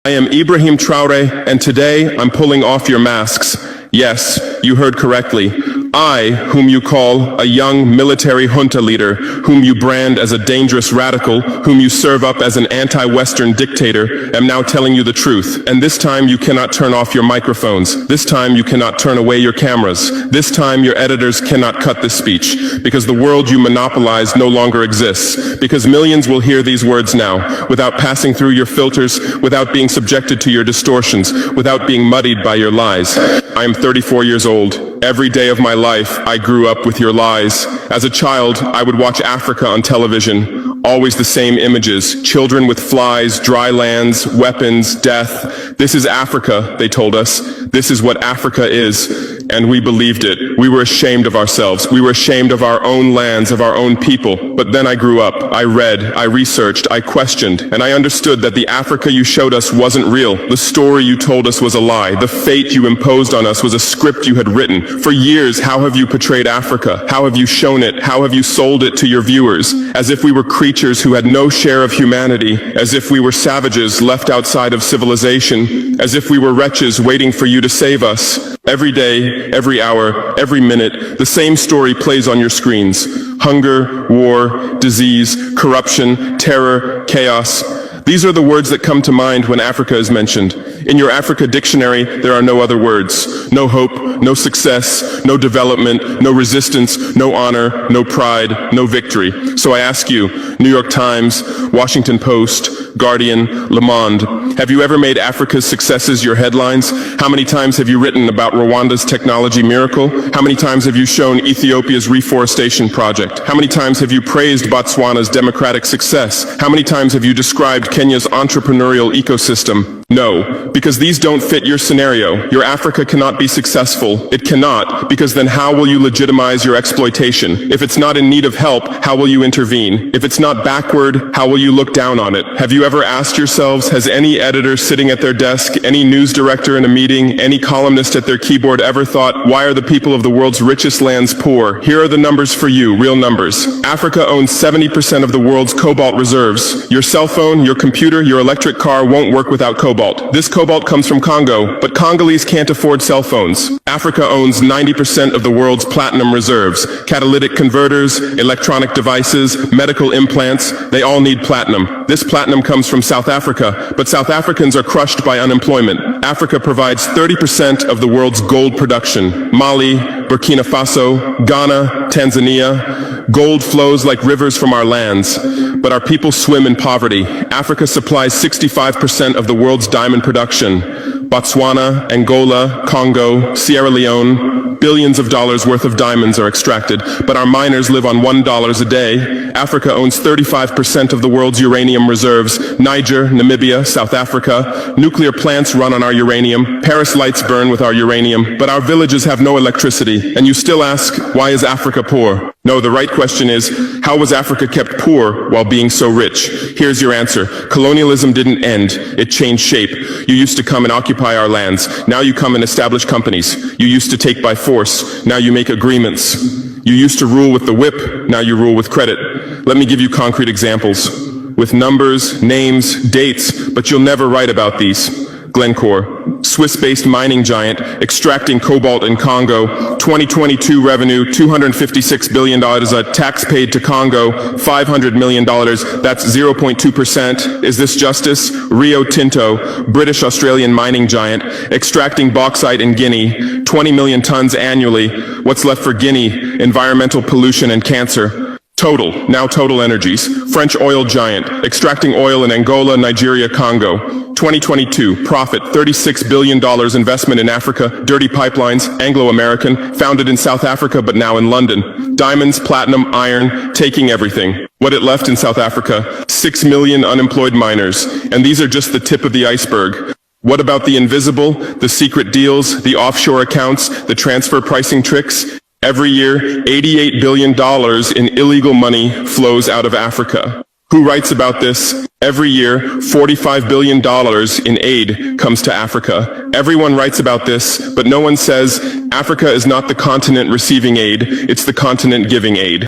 I am Ibrahim Traore, and today I'm pulling off your masks. Yes, you heard correctly. I, whom you call a young military junta leader, whom you brand as a dangerous radical, whom you serve up as an anti-Western dictator, am now telling you the truth. And this time you cannot turn off your microphones. This time you cannot turn away your cameras. This time your editors cannot cut this speech, because the world you monopolize no longer exists. Because millions will hear these words now, without passing through your filters, without being subjected to your distortions, without being muddied by your lies. I am 34 years old. Every day of my life, I grew up with your lies. As a child, I would watch Africa on television. Always the same images. Children with flies, dry lands, weapons, death. This is Africa, they told us. This is what Africa is. And we believed it. We were ashamed of ourselves. We were ashamed of our own lands, of our own people. But then I grew up. I read, I researched, I questioned, and I understood that the Africa you showed us wasn't real. The story you told us was a lie. The fate you imposed on us was a script you had written. For years, how have you portrayed Africa? How have you shown it? How have you sold it to your viewers? As if we were creatures who had no share of humanity, as if we were savages left outside of civilization, as if we were wretches waiting for you to save us. Every day, every hour, every minute, the same story plays on your screens. Hunger, war, disease, corruption, terror, chaos. These are the words that come to mind when Africa is mentioned. In your Africa dictionary, there are no other words. No hope, no success, no development, no resistance, no honor, no pride, no victory. So I ask you, New York Times, Washington Post, Guardian, Le Monde, have you ever made Africa's successes your headlines? How many times have you written about Rwanda's technology miracle? How many times have you shown Ethiopia's reforestation project? How many times have you praised Botswana's democratic success? How many times have you described Kenya's entrepreneurial ecosystem? No, because these don't fit your scenario. Your Africa cannot be successful. It cannot, because then how will you legitimize your exploitation? If it's not in need of help, how will you intervene? If it's not backward, how will you look down on it? Have you ever asked yourselves, has any editor sitting at their desk, any news director in a meeting, any columnist at their keyboard ever thought, why are the people of the world's richest lands poor? Here are the numbers for you, real numbers. Africa owns 70% of the world's cobalt reserves. Your cell phone, your computer, your electric car won't work without cobalt. This cobalt comes from Congo, but Congolese can't afford cell phones. Africa owns 90% of the world's platinum reserves. Catalytic converters, electronic devices, medical implants, they all need platinum. This platinum comes from South Africa, but South Africans are crushed by unemployment. Africa provides 30% of the world's gold production. Mali, Burkina Faso, Ghana, Tanzania. Gold flows like rivers from our lands, but our people swim in poverty. Africa supplies 65% of the world's diamond production. Botswana, Angola, Congo, Sierra Leone, billions of dollars worth of diamonds are extracted, but our miners live on $1 a day. Africa owns 35% of the world's uranium reserves. Niger, Namibia, South Africa. Nuclear plants run on our uranium. Paris lights burn with our uranium, but our villages have no electricity. And you still ask, why is Africa poor? No, the right question is, how was Africa kept poor while being so rich? Here's your answer. Colonialism didn't end. It changed shape. You used to come and occupy our lands. Now you come and establish companies. You used to take by force. Now you make agreements. You used to rule with the whip. Now you rule with credit. Let me give you concrete examples. With numbers, names, dates, but you'll never write about these. Glencore, Swiss-based mining giant, extracting cobalt in Congo. 2022 revenue, $256 billion. A tax paid to Congo, $500 million. That's 0.2%. Is this justice? Rio Tinto, British-Australian mining giant, extracting bauxite in Guinea. 20 million tons annually. What's left for Guinea? Environmental pollution and cancer. Total, now Total Energies, French oil giant, extracting oil in Angola, Nigeria, Congo. 2022, profit, $36 billion investment in Africa, dirty pipelines, Anglo-American, founded in South Africa but now in London. Diamonds, platinum, iron, taking everything. What it left in South Africa? 6 million unemployed miners, and these are just the tip of the iceberg. What about the invisible, the secret deals, the offshore accounts, the transfer pricing tricks? Every year, $88 billion in illegal money flows out of Africa. Who writes about this? Every year, $45 billion in aid comes to Africa. Everyone writes about this, but no one says Africa is not the continent receiving aid, it's the continent giving aid.